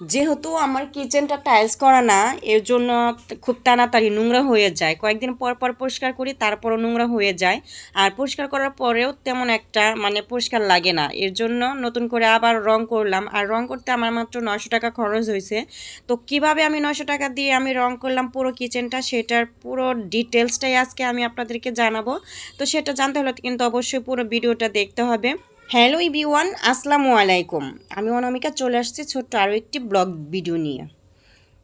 যেহেতু আমার কিচেনটা টাইলস করা না, এর জন্য খুব তাড়াতাড়ি নোংরা হয়ে যায়। কয়েকদিন পর পর পরিষ্কার করি, তারপরও নোংরা হয়ে যায়। আর পরিষ্কার করার পরেও তেমন একটা পরিষ্কার লাগে না। এর জন্য নতুন করে আবার রং করলাম। আর রং করতে আমার মাত্র 900 টাকা খরচ হয়েছে। তো কিভাবে আমি 900 টাকা দিয়ে আমি রং করলাম পুরো কিচেনটা, সেটার পুরো ডিটেলসটাই আজকে আমি আপনাদেরকে জানাবো। তো সেটা জানতে হলে কিন্তু অবশ্যই পুরো ভিডিওটা দেখতে হবে। হ্যালো এভরিওয়ান, আসসালামু আলাইকুম। আমি অনামিকা চলে আসছি ছোট্ট আরও একটি ব্লগ ভিডিও নিয়ে।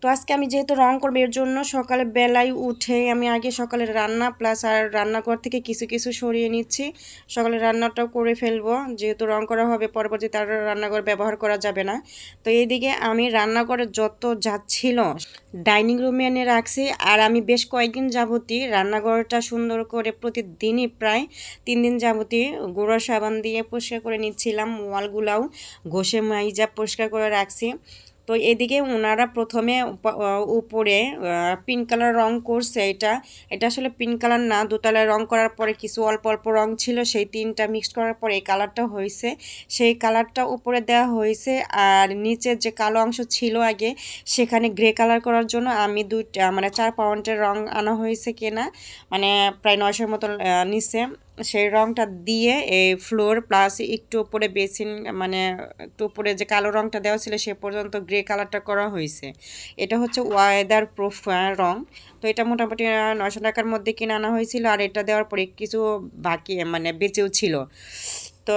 তো আজকে আমি যেহেতু রং করবো, এর জন্য সকালে বেলায় উঠে আমি আগে সকালে রান্না প্লাস আর রান্নাঘর থেকে কিছু কিছু সরিয়ে নিচ্ছি। সকালে রান্নাটাও করে ফেলবো, যেহেতু রং করা হবে পরবর্তীতে আর রান্নাঘর ব্যবহার করা যাবে না। তো এইদিকে আমি রান্নাঘরে যত যা ছিল ডাইনিং রুমে এনে রাখছি। আর আমি বেশ কয়েকদিন যাবতই রান্নাঘরটা সুন্দর করে প্রতিদিনই প্রায় 3 দিন যাবতই গুঁড়ো সাবান দিয়ে পরিষ্কার করে নিচ্ছিলাম। ওয়ালগুলাও ঘষে মাইজা পরিষ্কার করে রাখছি। তো এদিকে ওনারা প্রথমে উপরে পিঙ্ক কালার রং করছে। এটা আসলে পিঙ্ক কালার না, দোতলায় রং করার পরে কিছু অল্প অল্প রং ছিল, সেই তিনটা মিক্সড করার পরে এই কালারটা হয়েছে। সেই কালারটা উপরে দেওয়া হয়েছে। আর নিচের যে কালো অংশ ছিল আগে, সেখানে গ্রে কালার করার জন্য আমি 4 পাউন্ডের রং আনা হয়েছে কেনা, প্রায় 900 মতো নিচে। সেই রংটা দিয়ে এই ফ্লোর প্লাস একটু উপরে বেসিন, একটু উপরে যে কালো রংটা দেওয়া ছিল সে পর্যন্ত গ্রে কালারটা করা হয়েছে। এটা হচ্ছে ওয়েদার প্রুফ রং। তো এটা মোটামুটি 900 টাকার মধ্যে কিনে আনা হয়েছিল। আর এটা দেওয়ার পরে কিছু বাকি বেঁচেও ছিল। তো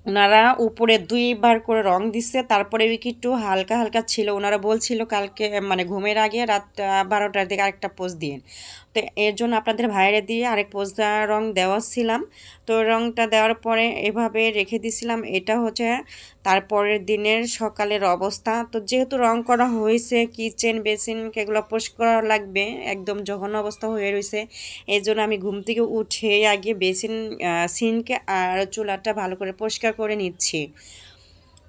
ওনারা উপরে 2বার করে রং দিচ্ছে, তারপরে একটু হালকা হালকা ছিল। ওনারা বলছিল কালকে ঘুমের আগে রাত 12টার দিকে আরেকটা পোজ দিন। তো এর জন্য আপনাদের ভাইরে দিয়ে আরেক পোজ রং দেওয়াছিলাম। তো রংটা দেওয়ার পরে এভাবে রেখে দিছিলাম। এটা হচ্ছে তারপরের দিনের সকালের অবস্থা। তো যেহেতু রং করা হয়েছে, কিচেন বেসিন এগুলো পরিষ্কার করা লাগবে, একদম জঘন্য অবস্থা হয়ে রয়েছে। এই জন্য আমি ঘুম থেকে উঠে আগে বেসিন, সিনকে আর চুলাটা ভালো করে পরিষ্কার করে নিচ্ছি।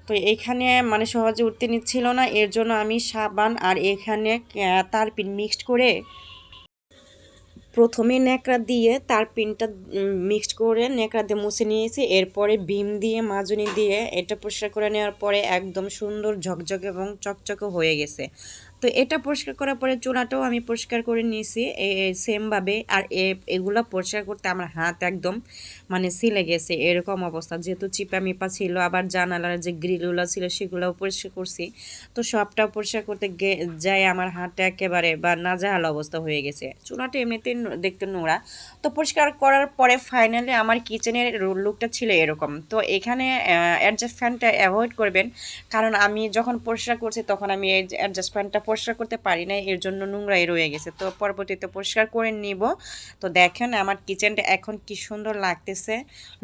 তো এইখানে সহজে উঠতে নিচ্ছিল না, এর জন্য আমি সাবান আর এখানে তারপিন মিক্সড করে প্রথমে ন্যাকড়া দিয়ে তার পিনটা মিক্সড করে ন্যাকড়া দিয়ে মুছে নিয়েছি। এরপরে ভীম দিয়ে মাজনি দিয়ে এটা পরিষ্কার করে নেওয়ার পরে একদম সুন্দর ঝকঝকে এবং চকচকে হয়ে গেছে। তো এটা পরিষ্কার করার পরে চুলাটাও আমি পরিষ্কার করে নিয়েছি সেমভাবে। আর এগুলো পরিষ্কার করতে আমার হাত একদম ছিলে গেছে, এরকম অবস্থা। যেহেতু চিপা মিপা ছিল, আবার জানালার যে গ্রিলগুলো ছিল সেগুলোও পরিষ্কার করছি। তো সবটা পরিষ্কার করতে যাই আমার হাতটা একেবারে নাজেহাল অবস্থা হয়ে গেছে। চুলাটা এমনিতেই দেখতে নোংরা। তো পরিষ্কার করার পরে ফাইনালি আমার কিচেনের লুকটা ছিল এরকম। তো এখানে অ্যাডজাস্ট ফ্যানটা অ্যাভয়েড করবেন, কারণ আমি যখন পরিষ্কার করছি তখন আমি এই অ্যাডজাস্ট ফ্যানটা পরিষ্কার করতে পারি না, এর জন্য নোংরাই রয়ে গেছে। তো পরবর্তীতে পরিষ্কার করে নিব। তো দেখেন আমার কিচেনটা এখন কি সুন্দর লাগতেছে,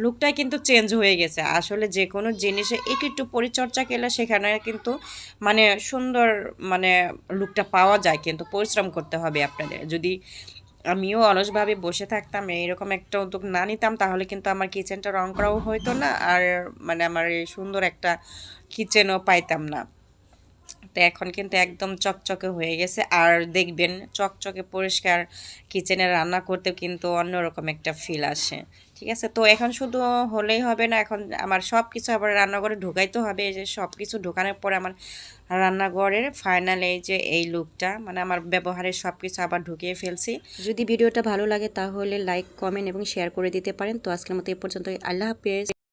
লুকটা কিন্তু চেঞ্জ হয়ে গেছে। আসলে যে কোনো জিনিসে একটু পরিচর্যা করলে সেখানে কিন্তু সুন্দর লুকটা পাওয়া যায়, কিন্তু পরিশ্রম করতে হবে আপনাদের। যদি আমিও অলসভাবে বসে থাকতাম, এইরকম একটা উদ্যোগ না নিতাম, তাহলে কিন্তু আমার কিচেনটা রং করাও হইতো না। আর আমার এই সুন্দর একটা কিচেনও পাইতাম না। তো এখন কিন্তু একদম চকচকে হয়ে গেছে। আর দেখবেন চকচকে পরিষ্কার কিচেনে রান্না করতেও কিন্তু অন্যরকম একটা ফিল আসে। ঠিক আছে, তো এখন শুধু হলেই হবে না, এখন আমার সব কিছু আবার রান্নাঘরে ঢুকাইতে হবে। এই যে সব কিছু ঢোকানোর পরে আমার রান্নাঘরের ফাইনাল এই যে এই লুকটা, আমার ব্যবহারের সব কিছু আবার ঢুকিয়ে ফেলছি। যদি ভিডিওটা ভালো লাগে তাহলে লাইক, কমেন্ট এবং শেয়ার করে দিতে পারেন। তো আজকের মতো এই পর্যন্ত, আল্লাহ হাফেজ।